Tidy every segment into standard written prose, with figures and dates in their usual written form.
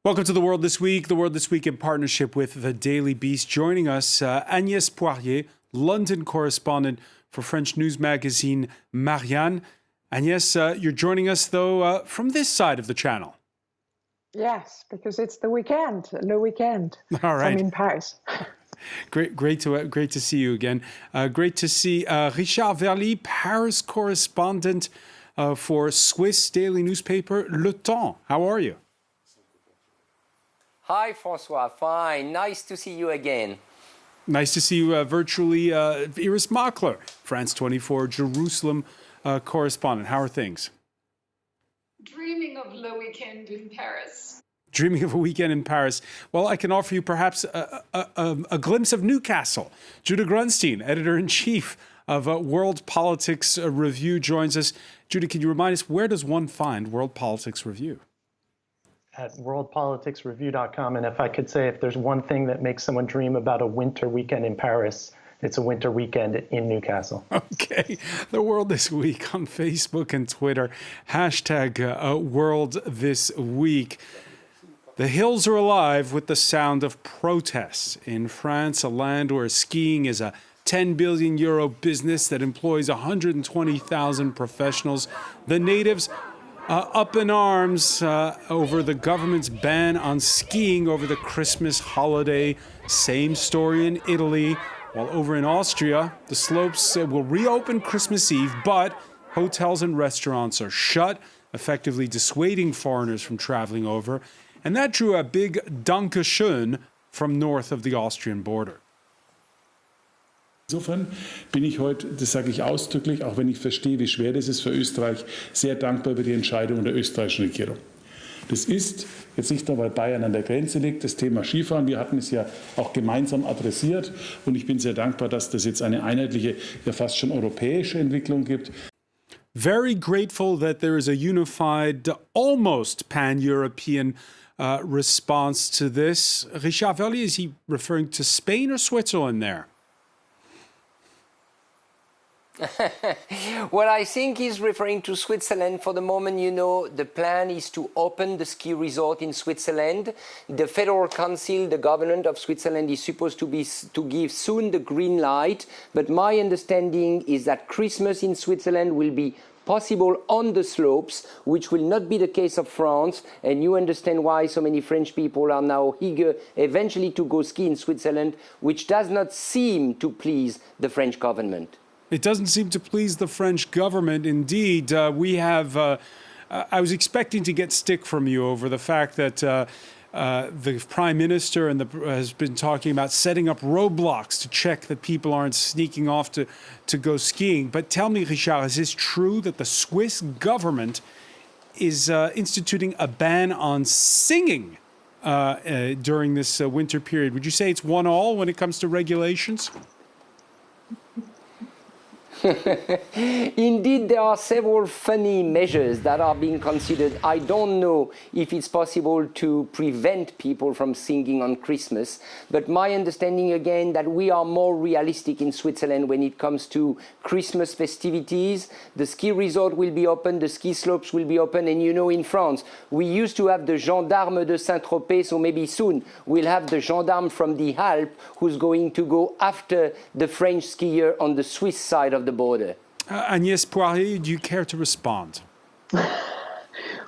Welcome to The World This Week. The World This Week in partnership with The Daily Beast. Joining us, Agnès Poirier, London correspondent for French news magazine Marianne. Agnès, you're joining us, though, from this side of the channel. Yes, because it's the weekend, le weekend. All right. So I'm in Paris. Great to see you again. Great to see Richard Verly, Paris correspondent for Swiss daily newspaper Le Temps. How are you? Hi, Francois. Fine. Nice to see you again. Nice to see you virtually. Iris Makler, France 24, Jerusalem correspondent. How are things? Dreaming of le weekend in Paris. Dreaming of a weekend in Paris. Well, I can offer you perhaps a glimpse of Newcastle. Judah Grunstein, editor-in-chief of World Politics Review, joins us. Judah, can you remind us, where does one find World Politics Review? At worldpoliticsreview.com. And if I could say, if there's one thing that makes someone dream about a winter weekend in Paris, it's a winter weekend in Newcastle. Okay. The World This Week on Facebook and Twitter. Hashtag World This Week. The hills are alive with the sound of protests. In France, a land where skiing is a 10 billion euro business that employs 120,000 professionals. The natives up in arms over the government's ban on skiing over the Christmas holiday. Same story in Italy. While over in Austria, the slopes will reopen Christmas Eve, but hotels and restaurants are shut, effectively dissuading foreigners from traveling over. And that drew a big Dankeschön from north of the Austrian border. Insofern bin ich heute, das sage ich ausdrücklich, auch wenn ich verstehe, wie schwer das ist für Österreich, sehr dankbar über die Entscheidung der österreichischen Regierung. Das ist jetzt nicht nur, weil Bayern an der Grenze liegt, das Thema Skifahren. Wir hatten es ja auch gemeinsam adressiert und ich bin sehr dankbar, dass das jetzt eine einheitliche, ja fast schon europäische Entwicklung gibt. Very grateful that there is a unified, almost pan-European response to this. Richard Verly, is he referring to Spain or Switzerland there? Well, I think he's referring to Switzerland. For the moment, you know, the plan is to open the ski resort in Switzerland. The Federal Council, the government of Switzerland, is supposed to give soon the green light. But my understanding is that Christmas in Switzerland will be possible on the slopes, which will not be the case of France. And you understand why so many French people are now eager eventually to go ski in Switzerland, which does not seem to please the French government. It doesn't seem to please the French government. Indeed, we have, I was expecting to get stick from you over the fact that the Prime Minister has been talking about setting up roadblocks to check that people aren't sneaking off to go skiing. But tell me, Richard, is this true that the Swiss government is instituting a ban on singing during this winter period? Would you say it's 1-1 when it comes to regulations? Indeed, there are several funny measures that are being considered. I don't know if it's possible to prevent people from singing on Christmas, but my understanding again that we are more realistic in Switzerland when it comes to Christmas festivities. The ski resort will be open, the ski slopes will be open, and you know, in France, we used to have the gendarme de Saint-Tropez, so maybe soon we'll have the gendarme from the Alps who's going to go after the French skier on the Swiss side of the border. Agnès Poirier, do you care to respond?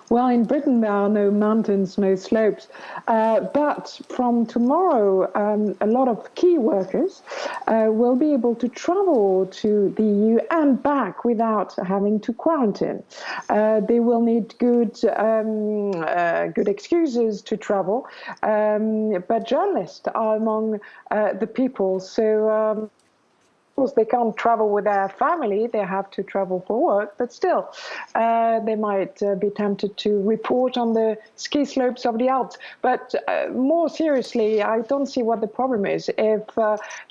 Well, in Britain, there are no mountains, no slopes. But from tomorrow, a lot of key workers will be able to travel to the EU and back without having to quarantine. They will need good excuses to travel. But journalists are among the people. So they can't travel with their family, they have to travel for work, but still, they might be tempted to report on the ski slopes of the Alps. But more seriously, I don't see what the problem is. If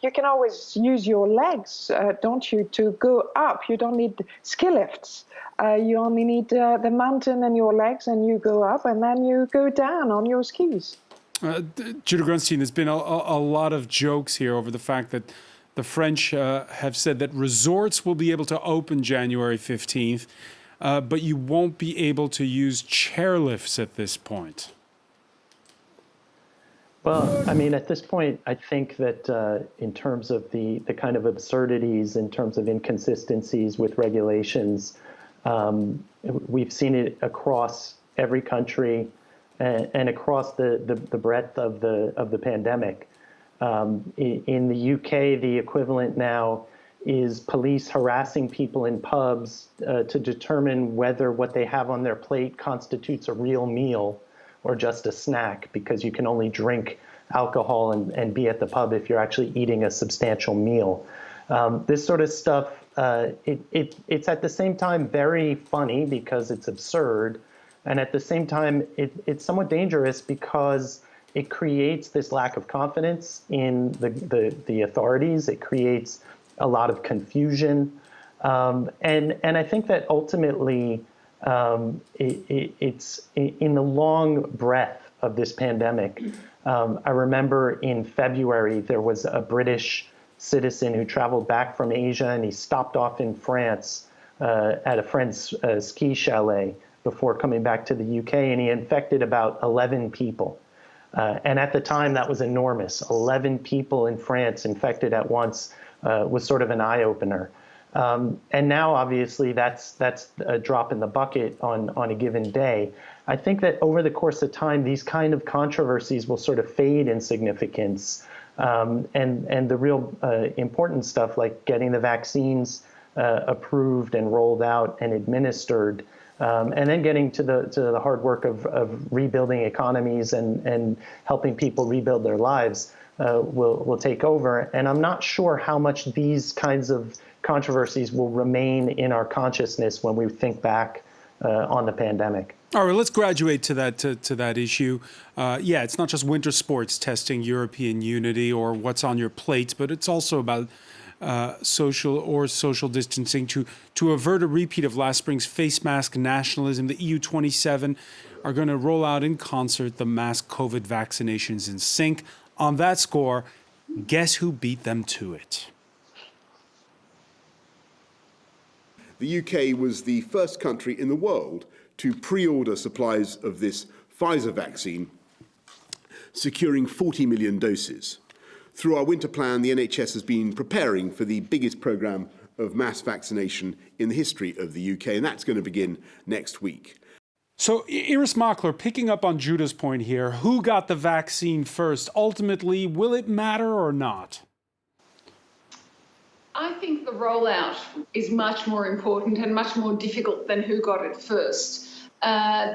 you can always use your legs, don't you, to go up. You don't need ski lifts. You only need the mountain and your legs, and you go up, and then you go down on your skis. Judah Grunstein, there's been a lot of jokes here over the fact that the French have said that resorts will be able to open January 15th, but you won't be able to use chairlifts at this point. Well, I mean, at this point, I think that in terms of the kind of absurdities, in terms of inconsistencies with regulations, we've seen it across every country and across the breadth of the pandemic. In the UK, the equivalent now is police harassing people in pubs to determine whether what they have on their plate constitutes a real meal or just a snack, because you can only drink alcohol and be at the pub if you're actually eating a substantial meal. This sort of stuff, it's at the same time very funny because it's absurd, and at the same time it's somewhat dangerous because it creates this lack of confidence in the authorities. It creates a lot of confusion, and I think that ultimately it's in the long breath of this pandemic. I remember in February there was a British citizen who traveled back from Asia, and he stopped off in France at a friend's ski chalet before coming back to the UK, and he infected about 11 people. And at the time, that was enormous. 11 people in France infected at once was sort of an eye-opener. And now, obviously, that's a drop in the bucket on a given day. I think that over the course of time, these kind of controversies will sort of fade in significance. And the real important stuff, like getting the vaccines approved and rolled out and administered, and then getting to the hard work of rebuilding economies and helping people rebuild their lives will take over. And I'm not sure how much these kinds of controversies will remain in our consciousness when we think back on the pandemic. All right, let's graduate to that issue. Yeah, it's not just winter sports testing European unity or what's on your plate, but it's also about social distancing to avert a repeat of last spring's face mask nationalism. The EU 27 are going to roll out in concert the mass COVID vaccinations in synch. On that score, guess who beat them to it? The UK was the first country in the world to pre-order supplies of this Pfizer vaccine, securing 40 million doses. Through our winter plan, the NHS has been preparing for the biggest programme of mass vaccination in the history of the UK, and that's going to begin next week. So, Iris Mockler, picking up on Judah's point here, who got the vaccine first? Ultimately, will it matter or not? I think the rollout is much more important and much more difficult than who got it first.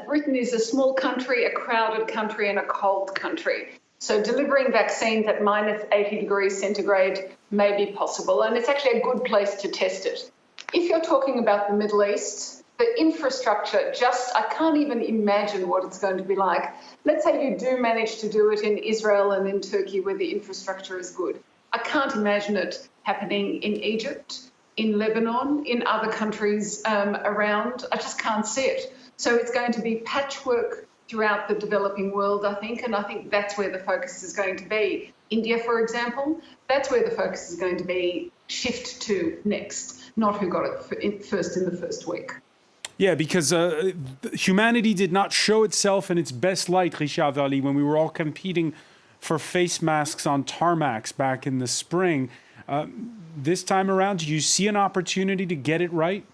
Britain is a small country, a crowded country, and a cold country. So delivering vaccines at minus 80 degrees centigrade may be possible, and it's actually a good place to test it. If you're talking about the Middle East, the infrastructure, I can't even imagine what it's going to be like. Let's say you do manage to do it in Israel and in Turkey where the infrastructure is good. I can't imagine it happening in Egypt, in Lebanon, in other countries around. I just can't see it. So it's going to be patchwork throughout the developing world, I think, and I think that's where the focus is going to be. India, for example, that's where the focus is going to be shift to next, not who got it first in the first week. Yeah, because humanity did not show itself in its best light, Richard Verly, when we were all competing for face masks on tarmacs back in the spring. This time around, do you see an opportunity to get it right?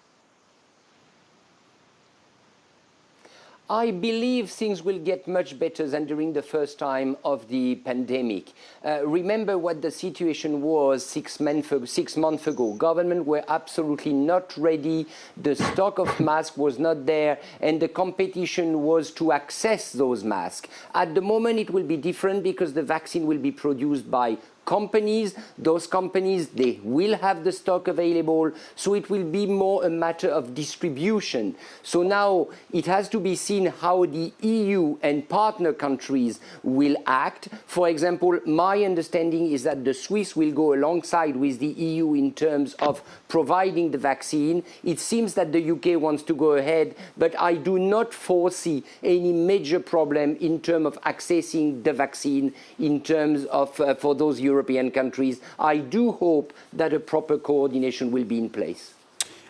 I believe things will get much better than during the first time of the pandemic. Remember what the situation was 6 months ago. Government were absolutely not ready. The stock of masks was not there, and the competition was to access those masks. At the moment, it will be different because the vaccine will be produced by companies. Those companies, they will have the stock available, so it will be more a matter of distribution. So now it has to be seen how the EU and partner countries will act. For example, my understanding is that the Swiss will go alongside with the EU in terms of providing the vaccine. It seems that the UK wants to go ahead, but I do not foresee any major problem in terms of accessing the vaccine in terms of for those European countries. I do hope that a proper coordination will be in place.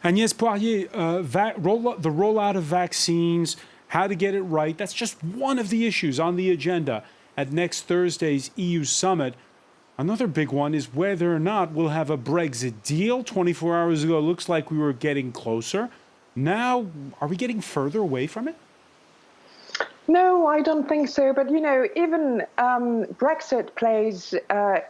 Agnès Poirier, the rollout of vaccines, how to get it right, that's just one of the issues on the agenda. at next Thursday's EU summit. Another big one is whether or not we'll have a Brexit deal. 24 hours ago, it looks like we were getting closer. Now, are we getting further away from it? No, I don't think so. But, even Brexit plays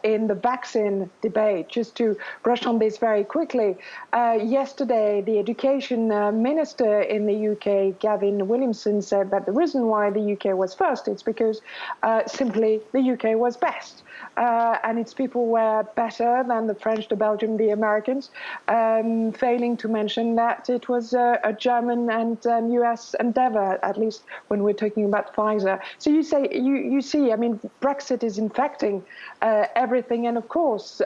in the vaccine debate. Just to brush on this very quickly, yesterday, the education minister in the UK, Gavin Williamson, said that the reason why the UK was first is because simply the UK was best. And its people were better than the French, the Belgian, the Americans, failing to mention that it was a German and US endeavor, at least when we're talking about Pfizer. So you see, Brexit is infecting everything. And of course,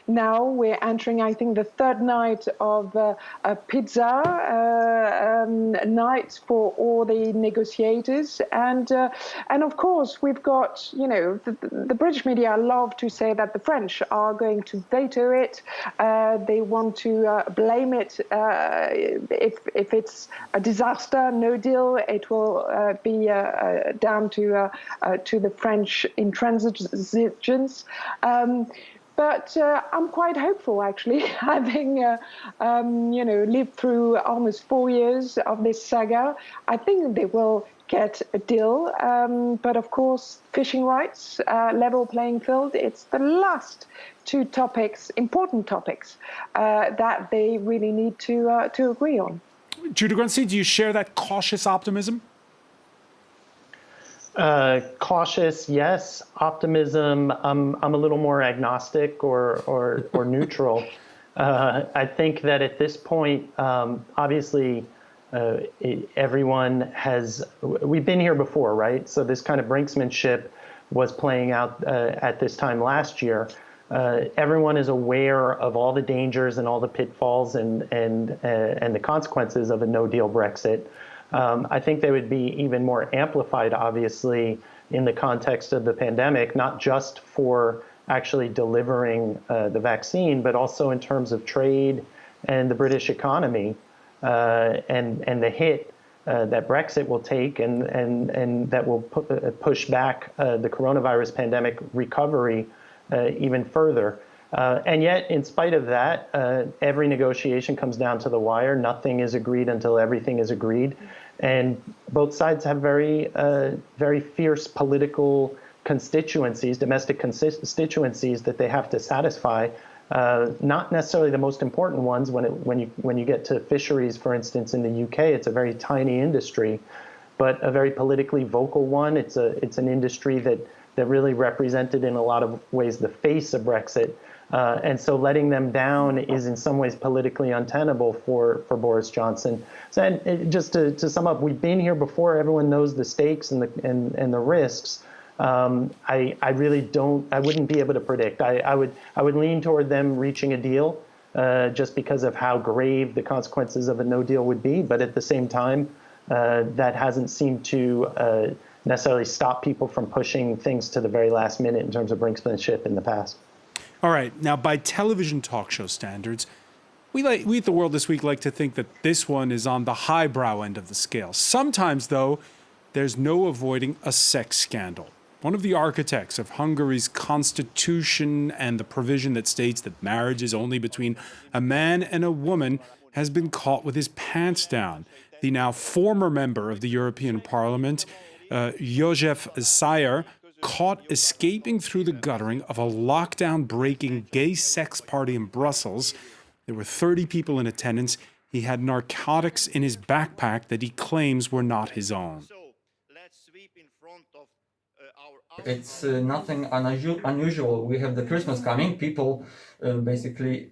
now we're entering, I think, the third night of a pizza night for all the negotiators. And of course, we've got, the British media love to say that the French are going to veto it. They want to blame it. If it's a disaster, no deal, it will be down to the French intransigence. But I'm quite hopeful, actually, having lived through almost 4 years of this saga. I think they will get a deal. But of course, fishing rights, level playing field, it's the last two topics, important topics, that they really need to agree on. Judah Grunstein, do you share that cautious optimism? Cautious, yes. Optimism, I'm a little more agnostic or neutral. I think that at this point, obviously, everyone we've been here before, right? So this kind of brinksmanship was playing out at this time last year. Everyone is aware of all the dangers and all the pitfalls and the consequences of a no-deal Brexit. I think they would be even more amplified, obviously, in the context of the pandemic, not just for actually delivering the vaccine, but also in terms of trade and the British economy and the hit that Brexit will take and that will push back the coronavirus pandemic recovery even further. And yet, in spite of that, every negotiation comes down to the wire. Nothing is agreed until everything is agreed. And both sides have very fierce political constituencies, domestic constituencies that they have to satisfy. Not necessarily the most important ones. When you get to fisheries, for instance, in the UK, it's a very tiny industry, but a very politically vocal one. It's an industry that really represented in a lot of ways the face of Brexit. And so letting them down is in some ways politically untenable for Boris Johnson. So and just to sum up, we've been here before. Everyone knows the stakes and the risks. I wouldn't be able to predict. I would lean toward them reaching a deal just because of how grave the consequences of a no deal would be. But at the same time, that hasn't seemed to necessarily stop people from pushing things to the very last minute in terms of brinksmanship in the past. All right. Now, by television talk show standards, we at The World This Week like to think that this one is on the highbrow end of the scale. Sometimes, though, there's no avoiding a sex scandal. One of the architects of Hungary's constitution and the provision that states that marriage is only between a man and a woman has been caught with his pants down. The now former member of the European Parliament, Jojhef Zsayyer, caught escaping through the guttering of a lockdown-breaking gay sex party in Brussels. There were 30 people in attendance. He had narcotics in his backpack that he claims were not his own. It's nothing unusual. We have the Christmas coming. People basically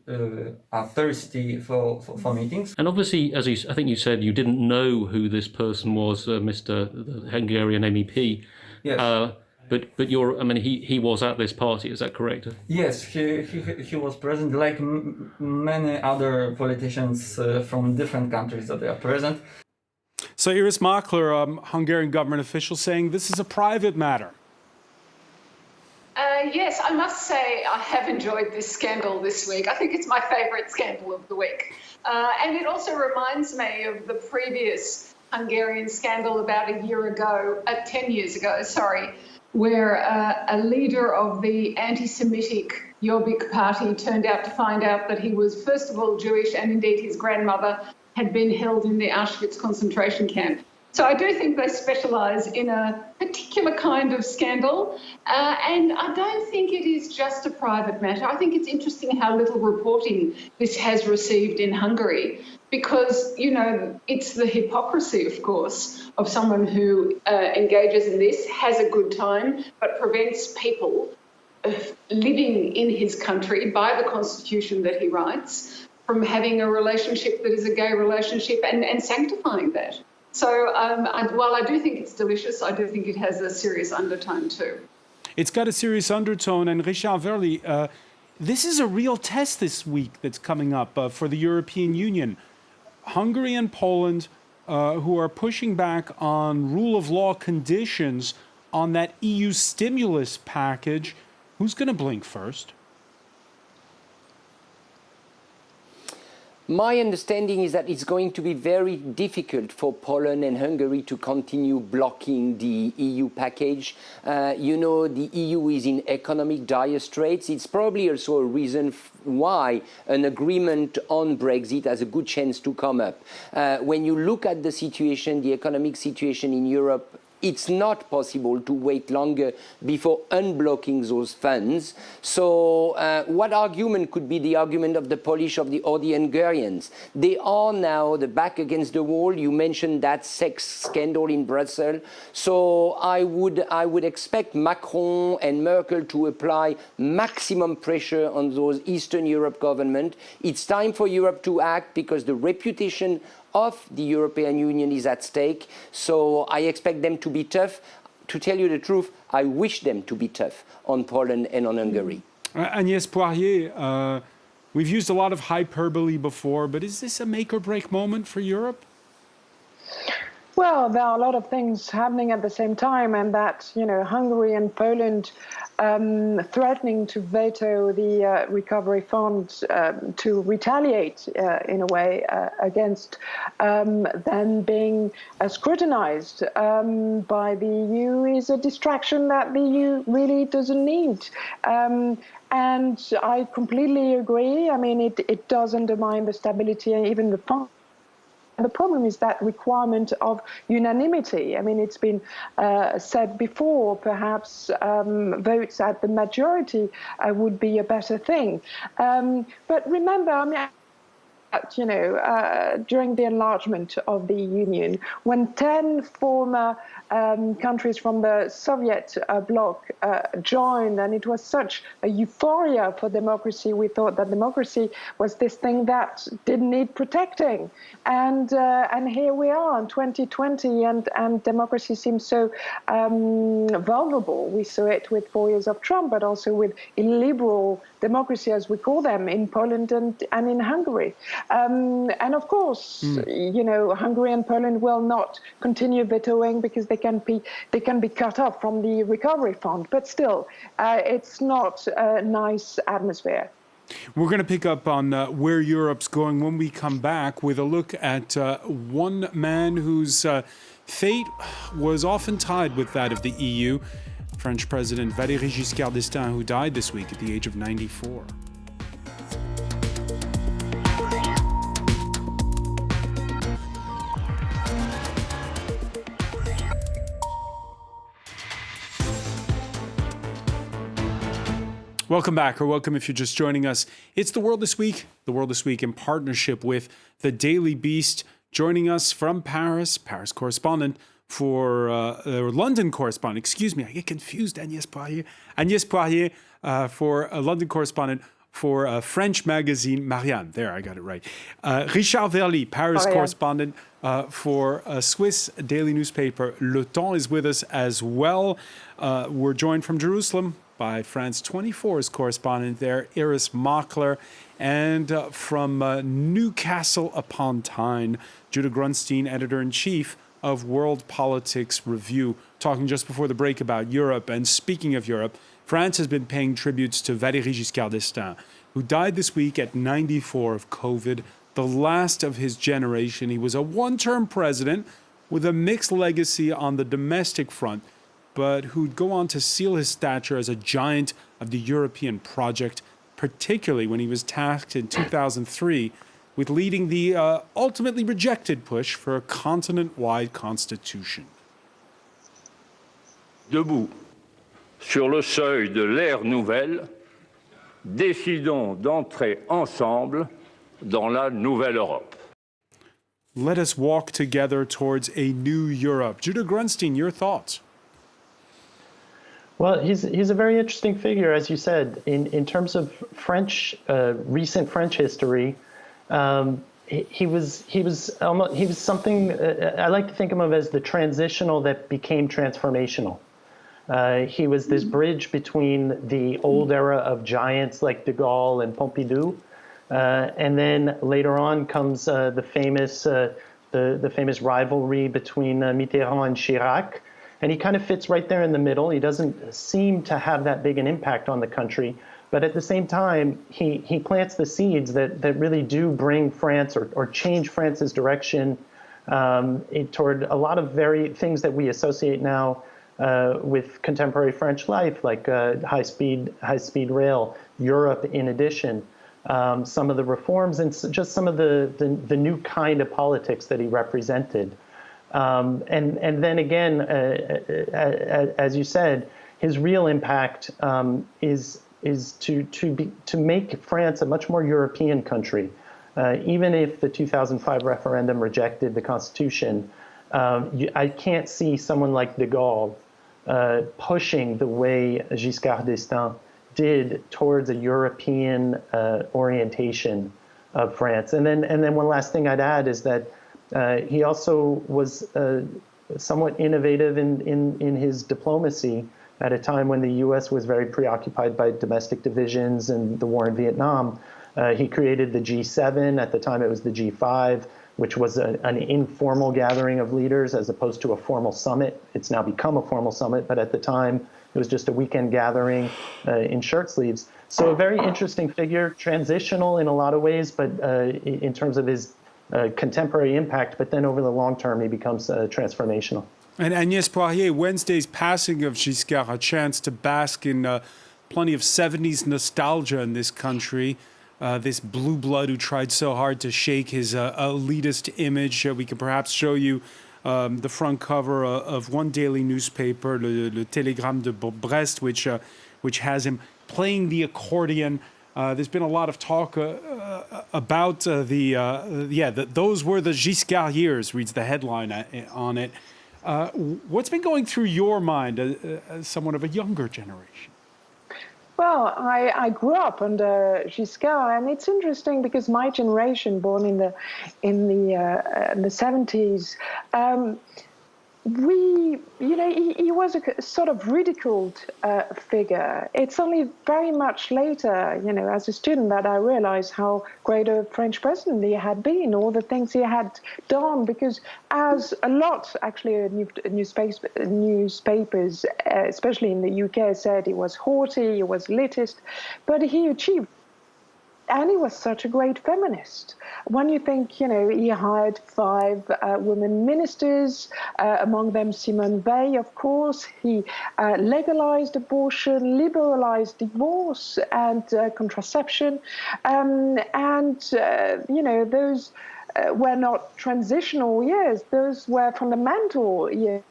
are thirsty for meetings. And obviously, as I think you said, you didn't know who this person was, Mr. the Hungarian MEP. Yes. But he was at this party. Is that correct? Yes, he was present, like many other politicians from different countries that they are present. So Iris Makler, Hungarian government official, saying this is a private matter. Yes, I must say I have enjoyed this scandal this week. I think it's my favourite scandal of the week. And it also reminds me of the previous Hungarian scandal about 10 years ago, where a leader of the anti-Semitic Jobbik party turned out to find out that he was, first of all, Jewish, and indeed his grandmother had been held in the Auschwitz concentration camp. So I do think they specialise in a particular kind of scandal, and I don't think it is just a private matter. I think it's interesting how little reporting this has received in Hungary, because, you know, it's the hypocrisy, of course, of someone who engages in this, has a good time, but prevents people living in his country by the constitution that he writes from having a relationship that is a gay relationship and sanctifying that. So while I do think it's delicious, I do think it has a serious undertone too. It's got a serious undertone. And Richard Verly, this is a real test this week that's coming up for the European Union. Hungary and Poland, who are pushing back on rule of law conditions on that EU stimulus package. Who's going to blink first? My understanding is that it's going to be very difficult for Poland and Hungary to continue blocking the EU package. You know, the EU is in economic dire straits. It's probably also a reason why an agreement on Brexit has a good chance to come up. When you look at the situation, the economic situation in Europe, it's not possible to wait longer before unblocking those funds. So what argument could be the argument of the Polish or the Hungarians? They are now the back against the wall. You mentioned that sex scandal in Brussels. So I would expect Macron and Merkel to apply maximum pressure on those Eastern Europe governments. It's time for Europe to act, because the reputation of the European Union is at stake. So I expect them to be tough. To tell you the truth, I wish them to be tough on Poland and on Hungary. Agnès Poirier, we've used a lot of hyperbole before, but is this a make or break moment for Europe? Well, there are a lot of things happening at the same time, and that, you know, Hungary and Poland threatening to veto the recovery fund to retaliate in a way against then being scrutinized by the EU is a distraction that the EU really doesn't need. And I completely agree. I mean, it does undermine the stability and even the fund. The problem is that requirement of unanimity. I mean, it's been said before, perhaps votes at the majority would be a better thing. But remember, I mean, you know, during the enlargement of the Union, when 10 former countries from the Soviet bloc joined, and it was such a euphoria for democracy, we thought that democracy was this thing that didn't need protecting. And here we are in 2020, and democracy seems so vulnerable. We saw it with 4 years of Trump, but also with illiberal democracy, as we call them, in Poland and in Hungary. And of course, you know, Hungary and Poland will not continue vetoing because they can be cut off from the recovery fund. But still, it's not a nice atmosphere. We're going to pick up on where Europe's going when we come back with a look at one man whose fate was often tied with that of the EU, French President Valéry Giscard d'Estaing, who died this week at the age of 94. Welcome back, or welcome if you're just joining us. It's The World This Week. The World This Week in partnership with The Daily Beast. Joining us from Paris correspondent for, London correspondent, excuse me, I get confused, Agnès Poirier. Agnès Poirier for a London correspondent for a French magazine, Marianne. There, I got it right. Richard Verly, Paris correspondent for a Swiss daily newspaper, Le Temps, is with us as well. We're joined from Jerusalem by France 24's correspondent there, Iris Mockler, and from Newcastle upon Tyne, Judah Grunstein, editor-in-chief of World Politics Review, talking just before the break about Europe. And speaking of Europe, France has been paying tributes to Valéry Giscard d'Estaing, who died this week at 94 of COVID, the last of his generation. He was a one-term president with a mixed legacy on the domestic front, but who'd go on to seal his stature as a giant of the European project, particularly when he was tasked in 2003 with leading the ultimately rejected push for a continent-wide constitution. Debout, sur le seuil de l'ère nouvelle, décidons d'entrer ensemble dans la nouvelle Europe. Let us walk together towards a new Europe. Judah Grunstein, your thoughts? Well, he's a very interesting figure, as you said, in terms of French recent French history. He was something I like to think of him as the transitional that became transformational. He was this bridge between the old era of giants like de Gaulle and Pompidou, and then later on comes the famous rivalry between Mitterrand and Chirac. And he kind of fits right there in the middle. He doesn't seem to have that big an impact on the country. But at the same time, he plants the seeds that really do bring France or change France's direction toward a lot of things that we associate now with contemporary French life, like high-speed rail, Europe in addition, some of the reforms and just some of the new kind of politics that he represented. And then again, as you said, his real impact is to make France a much more European country. Even if the 2005 referendum rejected the constitution, I can't see someone like de Gaulle pushing the way Giscard d'Estaing did towards a European orientation of France. And then one last thing I'd add is that he also was somewhat innovative in his diplomacy at a time when the U.S. was very preoccupied by domestic divisions and the war in Vietnam. He created the G7. At the time, it was the G5, which was an informal gathering of leaders as opposed to a formal summit. It's now become a formal summit, but at the time, it was just a weekend gathering in shirt sleeves. So a very interesting figure, transitional in a lot of ways, but in terms of his contemporary impact, but then over the long term, he becomes transformational. And Agnès Poirier, Wednesday's passing of Giscard, a chance to bask in plenty of 70s nostalgia in this country. This blue blood who tried so hard to shake his elitist image. We can perhaps show you the front cover of one daily newspaper, Le Télégramme de Brest, which has him playing the accordion. There's been a lot of talk about those were the Giscard years, reads the headline on it. What's been going through your mind as someone of a younger generation? Well, I grew up under Giscard, and it's interesting because my generation, born in the 70s, he was a sort of ridiculed figure. It's only very much later, as a student, that I realized how great a French president he had been, all the things he had done, because as a lot, actually, newspapers, especially in the UK, said he was haughty, he was elitist, but he achieved. And he was such a great feminist. When you think, he hired 5 women ministers, among them Simone Veil, of course. He legalized abortion, liberalized divorce and contraception. Those were not transitional years. Those were fundamental years.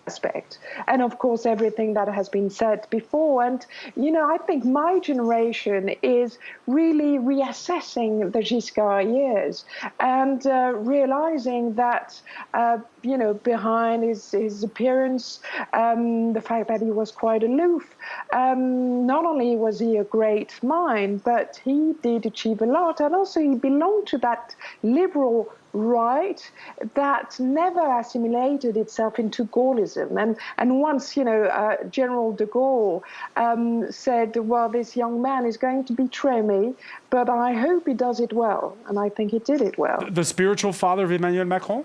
Aspect. And of course, everything that has been said before. And, I think my generation is really reassessing the Giscard years and realizing that, behind his appearance, the fact that he was quite aloof, not only was he a great mind, but he did achieve a lot. And also he belonged to that liberal right that never assimilated itself into Gaullism. And once, General de Gaulle said, well, this young man is going to betray me, but I hope he does it well. And I think he did it well. The spiritual father of Emmanuel Macron?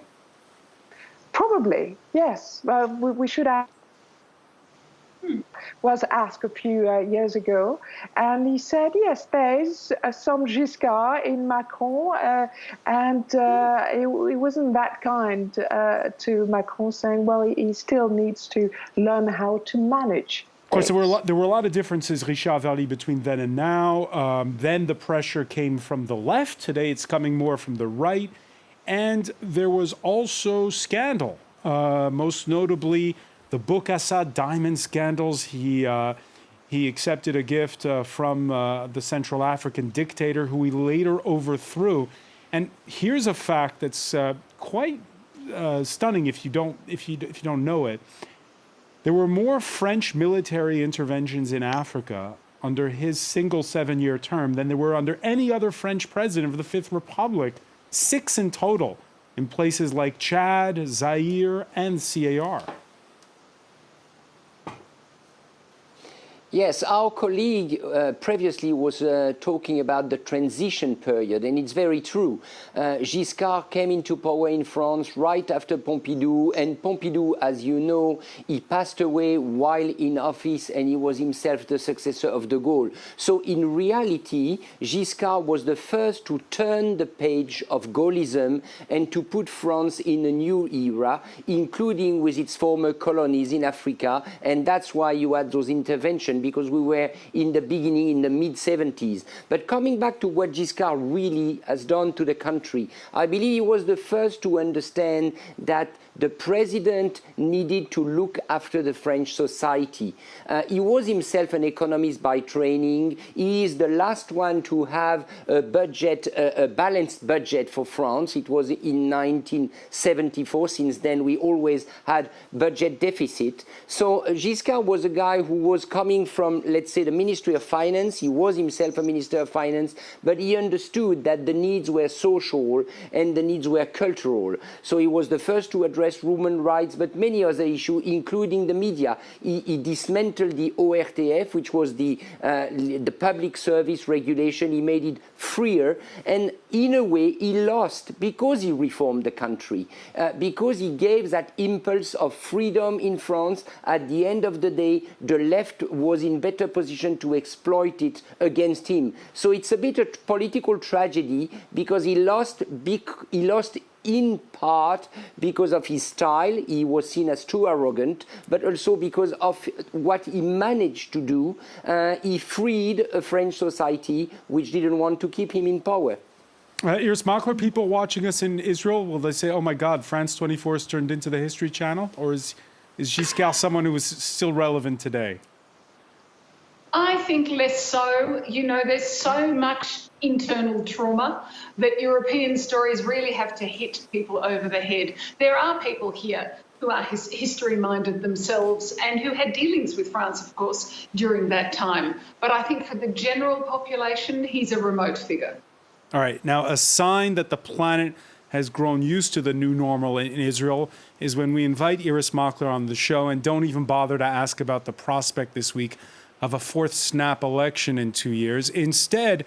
Probably, yes. We should have was asked a few years ago, and he said, yes, there is some Giscard in Macron, and he wasn't that kind to Macron, saying, well, he still needs to learn how to manage. Of course, there were a lot of differences, Richard Verly, between then and now. Then the pressure came from the left. Today it's coming more from the right. And there was also scandal, most notably the Book Assad diamond scandals. He accepted a gift from the Central African dictator, who he later overthrew. And here's a fact that's quite stunning if you don't know it. There were more French military interventions in Africa under his single 7-year term than there were under any other French president of the Fifth Republic. 6 in total, in places like Chad, Zaire, and CAR. Yes, our colleague previously was talking about the transition period, and it's very true. Giscard came into power in France right after Pompidou, and Pompidou, as you know, he passed away while in office, and he was himself the successor of de Gaulle. So in reality, Giscard was the first to turn the page of Gaullism and to put France in a new era, including with its former colonies in Africa, and that's why you had those interventions, because we were in the beginning, in the mid-70s. But coming back to what Giscard really has done to the country, I believe he was the first to understand that the president needed to look after the French society. He was himself an economist by training. He is the last one to have a budget, a balanced budget for France. It was in 1974. Since then, we always had budget deficit. So Giscard was a guy who was coming from, let's say, the Ministry of Finance. He was himself a Minister of Finance, but he understood that the needs were social and the needs were cultural. So he was the first to address human rights, but many other issues, including the media. He dismantled the ORTF, which was the public service regulation. He made it freer, and in a way he lost because he reformed the country, because he gave that impulse of freedom in France. At the end of the day, the left was in better position to exploit it against him. So it's a bit of political tragedy, because he lost in part because of his style. He was seen as too arrogant, but also because of what he managed to do. He freed a French society which didn't want to keep him in power. Iris Makler, people watching us in Israel, will they say, oh my God, France 24 has turned into the History Channel? Or is Giscard someone who is still relevant today? I think less so. You know, there's so much internal trauma that European stories really have to hit people over the head. There are people here who are history-minded themselves and who had dealings with France, of course, during that time. But I think for the general population, he's a remote figure. All right. Now, a sign that the planet has grown used to the new normal in Israel is when we invite Iris Makler on the show and don't even bother to ask about the prospect this week of a fourth snap election in 2 years. Instead,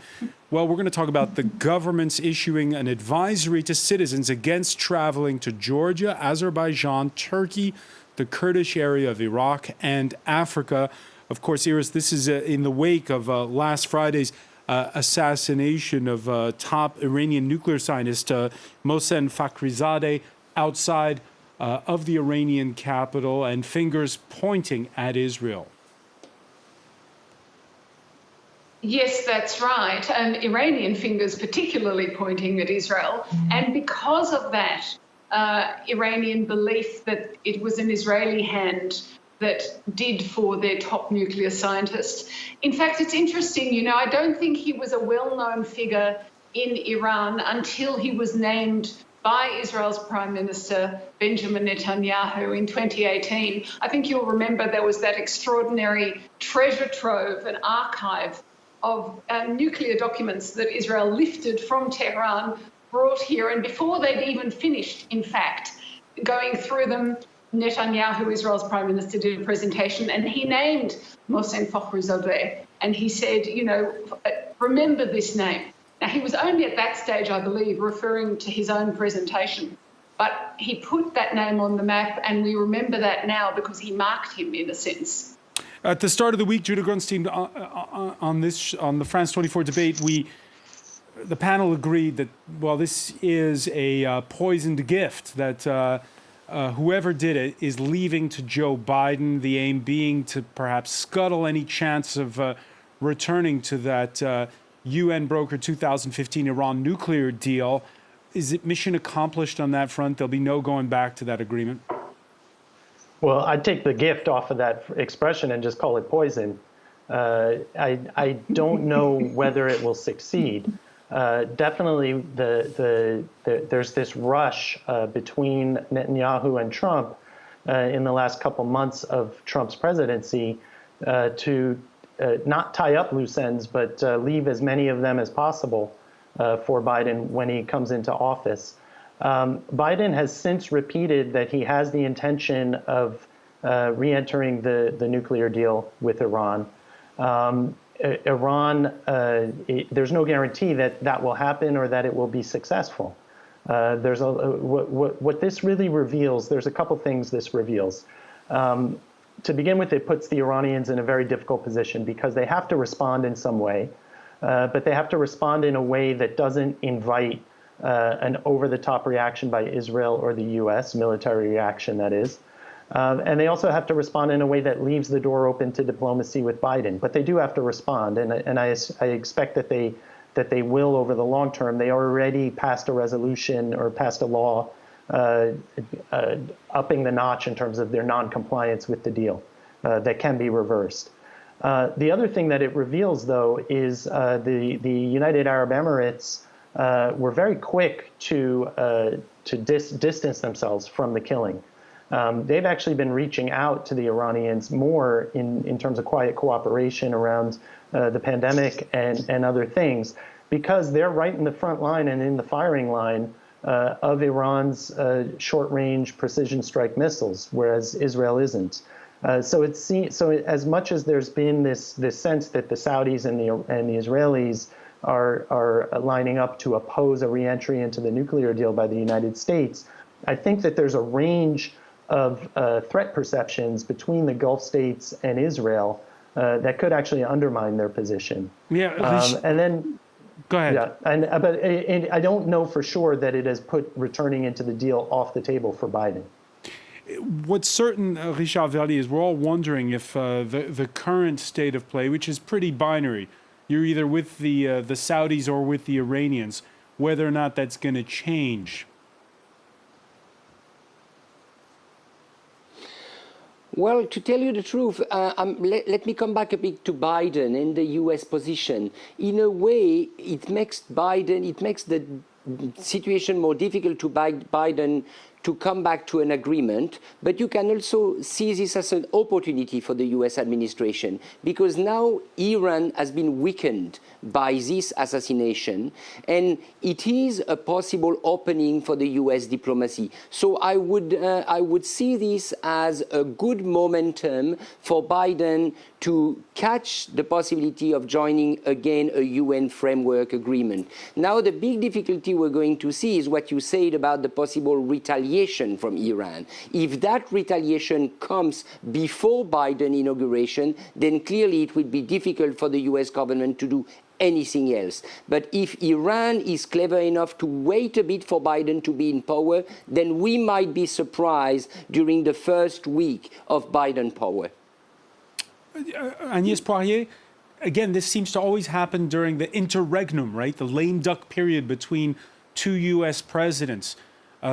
well, we're going to talk about the government's issuing an advisory to citizens against traveling to Georgia, Azerbaijan, Turkey, the Kurdish area of Iraq, and Africa. Of course, Iris, this is in the wake of last Friday's assassination of top Iranian nuclear scientist Mohsen Fakhrizadeh outside of the Iranian capital, and fingers pointing at Israel. Yes, that's right. And Iranian fingers particularly pointing at Israel. And because of that, Iranian belief that it was an Israeli hand that did for their top nuclear scientist. In fact, it's interesting, you know, I don't think he was a well-known figure in Iran until he was named by Israel's Prime Minister Benjamin Netanyahu in 2018. I think you'll remember there was that extraordinary treasure trove, an archive of nuclear documents that Israel lifted from Tehran, brought here, and before they'd even finished, in fact, going through them, Netanyahu, Israel's Prime Minister, did a presentation, and he named Mohsen Fakhrizadeh, and he said, you know, remember this name. Now, he was only at that stage, I believe, referring to his own presentation, but he put that name on the map, and we remember that now because he marked him in a sense. At the start of the week, Judah Grunstein, on the France 24 debate, the panel agreed that, well, this is a poisoned gift, that whoever did it is leaving to Joe Biden, the aim being to perhaps scuttle any chance of returning to that UN brokered 2015 Iran nuclear deal. Is it mission accomplished on that front? There'll be no going back to that agreement? Well, I'd take the gift off of that expression and just call it poison. I don't know whether it will succeed. Definitely, there's this rush between Netanyahu and Trump in the last couple months of Trump's presidency to not tie up loose ends, but leave as many of them as possible for Biden when he comes into office. Biden has since repeated that he has the intention of re-entering the nuclear deal with Iran. Iran, there's no guarantee that that will happen or that it will be successful. What this really reveals, there's a couple things this reveals. To begin with, it puts the Iranians in a very difficult position because they have to respond in some way, but they have to respond in a way that doesn't invite an over-the-top reaction by Israel or the U.S., military reaction, that is. And they also have to respond in a way that leaves the door open to diplomacy with Biden. But they do have to respond, and I expect that they will over the long term. They already passed a resolution or passed a law upping the notch in terms of their non-compliance with the deal that can be reversed. The other thing that it reveals, though, is the United Arab Emirates were very quick to distance themselves from the killing. They've actually been reaching out to the Iranians more in terms of quiet cooperation around the pandemic and other things, because they're right in the front line and in the firing line of Iran's short-range precision strike missiles, whereas Israel isn't. So as much as there's been this sense that the Saudis and the Israelis are lining up to oppose a re-entry into the nuclear deal by the United States, I think that there's a range of threat perceptions between the Gulf states and Israel that could actually undermine their position. Yeah. And then, go ahead. Yeah, but I don't know for sure that it has put returning into the deal off the table for Biden. What's certain, Richard Verdi, is we're all wondering if the current state of play, which is pretty binary, you're either with the Saudis or with the Iranians, whether or not that's going to change. Well, to tell you the truth, let me come back a bit to Biden and the U.S. position. In a way, it makes the situation more difficult to Biden to come back to an agreement, but you can also see this as an opportunity for the US administration, because now Iran has been weakened by this assassination, and it is a possible opening for the US diplomacy. So I would see this as a good momentum for Biden to catch the possibility of joining again a UN framework agreement. Now the big difficulty we're going to see is what you said about the possible retaliation from Iran. If that retaliation comes before Biden inauguration, then clearly it will be difficult for the US government to do anything else. But if Iran is clever enough to wait a bit for Biden to be in power, then we might be surprised during the first week of Biden power. Agnès Poirier, again, this seems to always happen during the interregnum, right? The lame duck period between two U.S. presidents.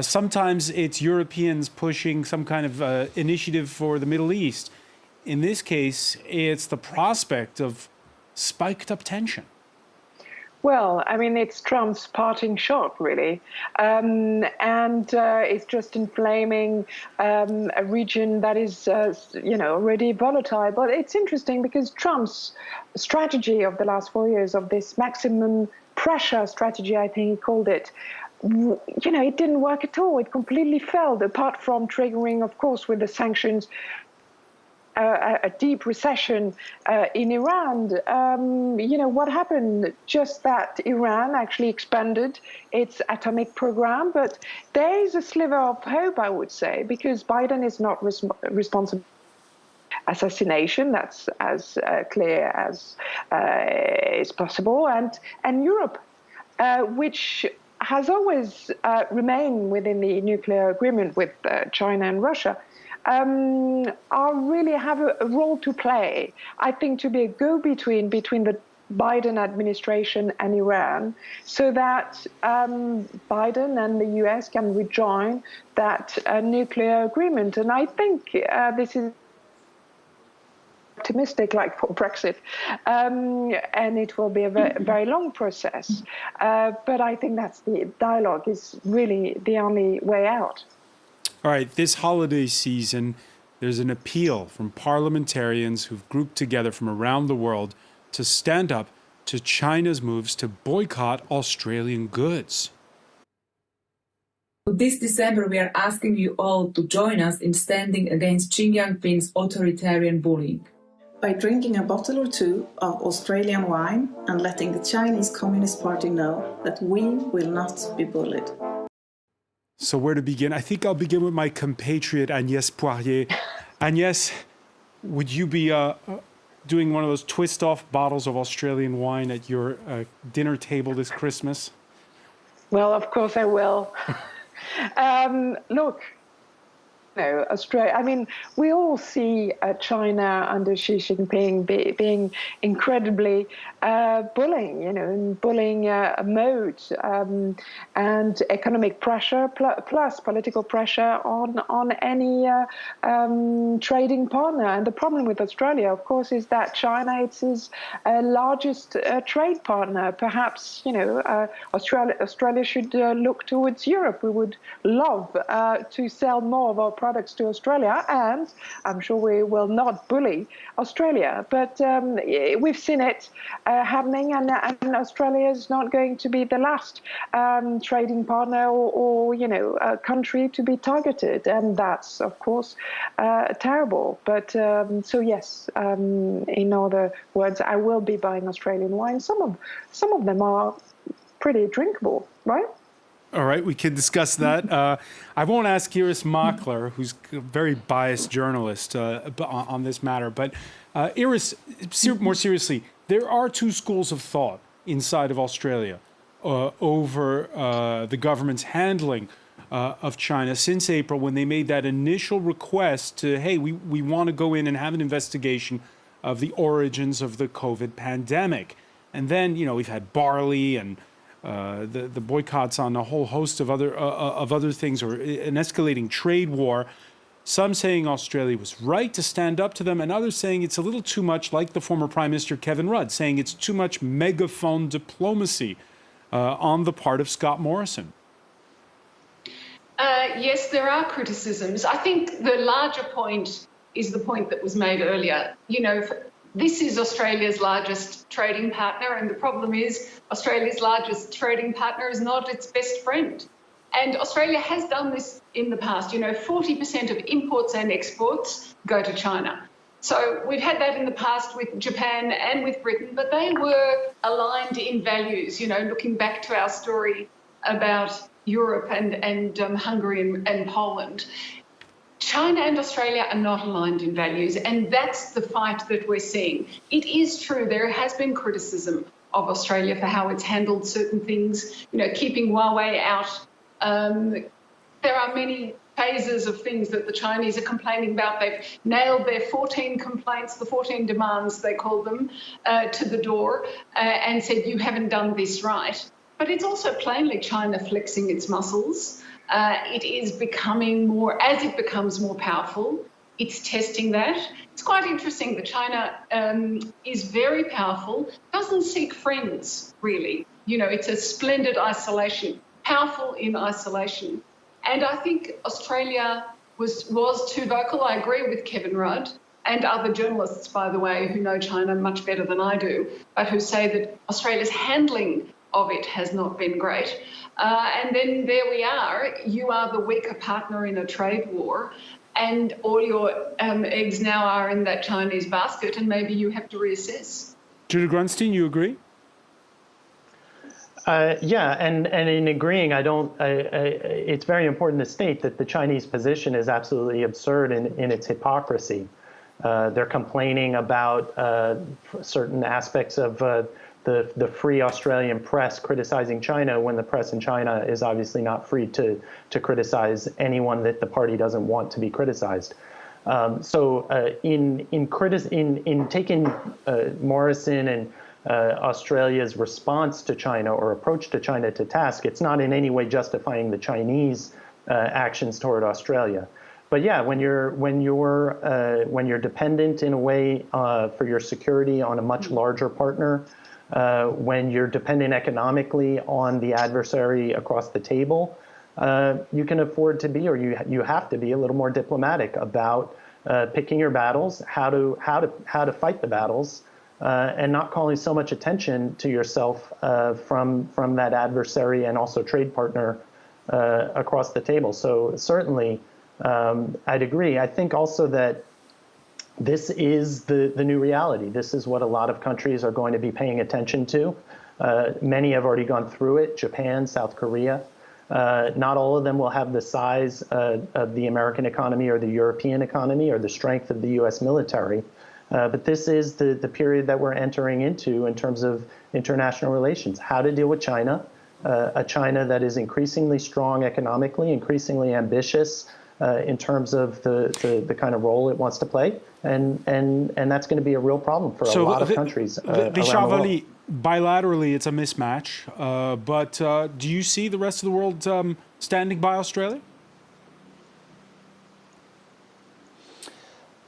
Sometimes it's Europeans pushing some kind of initiative for the Middle East. In this case, it's the prospect of spiked up tension. Well, I mean, it's Trump's parting shot, really. And it's just inflaming a region that is, already volatile. But it's interesting because Trump's strategy of the last 4 years, of this maximum pressure strategy, I think he called it, it didn't work at all. It completely failed, apart from triggering, of course, with the sanctions, a deep recession in Iran. What happened? Just that Iran actually expanded its atomic program, but there is a sliver of hope, I would say, because Biden is not responsible. assassination. That's as clear as is possible. And Europe, which has always remained within the nuclear agreement with China and Russia, really have a role to play, I think, to be a go-between between the Biden administration and Iran, so that Biden and the US can rejoin that nuclear agreement. And I think this is optimistic, like for Brexit, and it will be a very, very long process. But I think that's the dialogue is really the only way out. All right, this holiday season, there's an appeal from parliamentarians who've grouped together from around the world to stand up to China's moves to boycott Australian goods. This December, we are asking you all to join us in standing against Xi Jinping's authoritarian bullying. By drinking a bottle or two of Australian wine and letting the Chinese Communist Party know that we will not be bullied. So where to begin? I think I'll begin with my compatriot Agnès Poirier. Agnès, would you be doing one of those twist-off bottles of Australian wine at your dinner table this Christmas? Well, of course I will. Look, Australia. I mean, we all see China under Xi Jinping being incredibly bullying, in bullying mode, and economic pressure plus political pressure on any trading partner. And the problem with Australia, of course, is that China it's his largest trade partner. Perhaps Australia should look towards Europe. We would love to sell more of our products to Australia, and I'm sure we will not bully Australia. But we've seen it happening, and Australia is not going to be the last trading partner or country to be targeted, and that's of course terrible. But so yes, in other words, I will be buying Australian wine. Some of them are pretty drinkable, right? All right, we can discuss that. I won't ask Iris Makler, who's a very biased journalist on this matter. But Iris, more seriously, there are two schools of thought inside of Australia over the government's handling of China since April, when they made that initial request to, hey, we want to go in and have an investigation of the origins of the COVID pandemic. And then, we've had barley and the boycotts on a whole host of other things, or an escalating trade war. Some saying Australia was right to stand up to them, and others saying it's a little too much, like the former Prime Minister Kevin Rudd, saying it's too much megaphone diplomacy on the part of Scott Morrison. Yes, there are criticisms. I think the larger point is the point that was made earlier. This is Australia's largest trading partner, and the problem is Australia's largest trading partner is not its best friend. And Australia has done this in the past. 40% of imports and exports go to China. So we've had that in the past with Japan and with Britain, but they were aligned in values, looking back to our story about Europe and Hungary and Poland. China and Australia are not aligned in values, and that's the fight that we're seeing. It is true there has been criticism of Australia for how it's handled certain things, keeping Huawei out. There are many phases of things that the Chinese are complaining about. They've nailed their 14 complaints, the 14 demands, they call them, to the door and said, you haven't done this right. But it's also plainly China flexing its muscles. It is becoming more, as it becomes more powerful, it's testing that. It's quite interesting that China is very powerful, doesn't seek friends, really. It's a splendid isolation, powerful in isolation. And I think Australia was too vocal. I agree with Kevin Rudd and other journalists, by the way, who know China much better than I do, but who say that Australia's handling of it has not been great. And then there we are. You are the weaker partner in a trade war, and all your eggs now are in that Chinese basket, and maybe you have to reassess. Judah Grunstein, you agree? Yeah, and in agreeing, it's very important to state that the Chinese position is absolutely absurd in its hypocrisy. They're complaining about certain aspects of the free Australian press criticizing China when the press in China is obviously not free to criticize anyone that the party doesn't want to be criticized. In taking Morrison and Australia's response to China or approach to China to task, it's not in any way justifying the Chinese actions toward Australia. But yeah, when you're dependent in a way for your security on a much larger partner, when you're dependent economically on the adversary across the table, you can afford to be, or you have to be, a little more diplomatic about picking your battles, how to fight the battles, and not calling so much attention to yourself from that adversary and also trade partner across the table. So certainly, I'd agree. I think also that this is the new reality. This is what a lot of countries are going to be paying attention to. Many have already gone through it, Japan, South Korea. Not all of them will have the size of the American economy or the European economy or the strength of the US military. But this is the period that we're entering into in terms of international relations. How to deal with China, a China that is increasingly strong economically, increasingly ambitious in terms of the kind of role it wants to play. And that's going to be a real problem for a lot of countries around the world. Bilaterally, it's a mismatch. But do you see the rest of the world standing by Australia?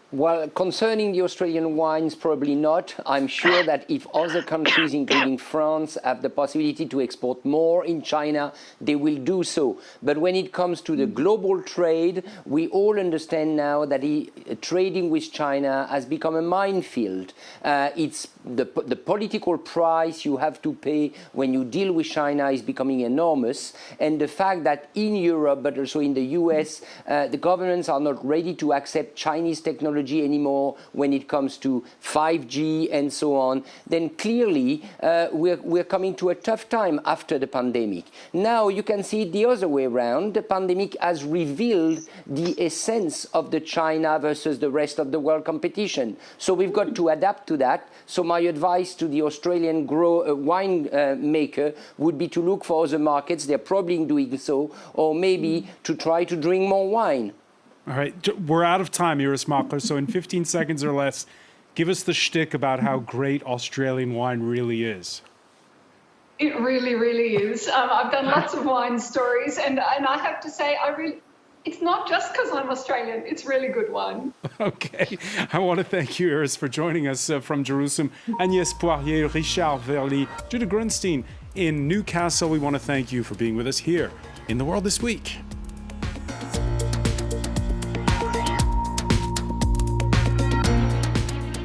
Well, concerning the Australian wines, probably not. I'm sure that if other countries, including France, have the possibility to export more in China, they will do so. But when it comes to the global trade, we all understand now that trading with China has become a minefield. It's the political price you have to pay when you deal with China is becoming enormous. And the fact that in Europe, but also in the US, the governments are not ready to accept Chinese technology anymore when it comes to 5G and so on, then clearly we're coming to a tough time after the pandemic. Now you can see it the other way around. The pandemic has revealed the essence of the China versus the rest of the world competition. So we've got to adapt to that. So my advice to the Australian wine maker would be to look for other markets. They're probably doing so, or maybe to try to drink more wine. All right, we're out of time, Iris Makler, so in 15 seconds or less, give us the shtick about how great Australian wine really is. It really, really is. I've done lots of wine stories, and I have to say, it's not just because I'm Australian, it's really good wine. Okay, I want to thank you, Iris, for joining us from Jerusalem. Agnès Poirier, Richard Verly, Judah Grunstein in Newcastle. We want to thank you for being with us here in The World This Week.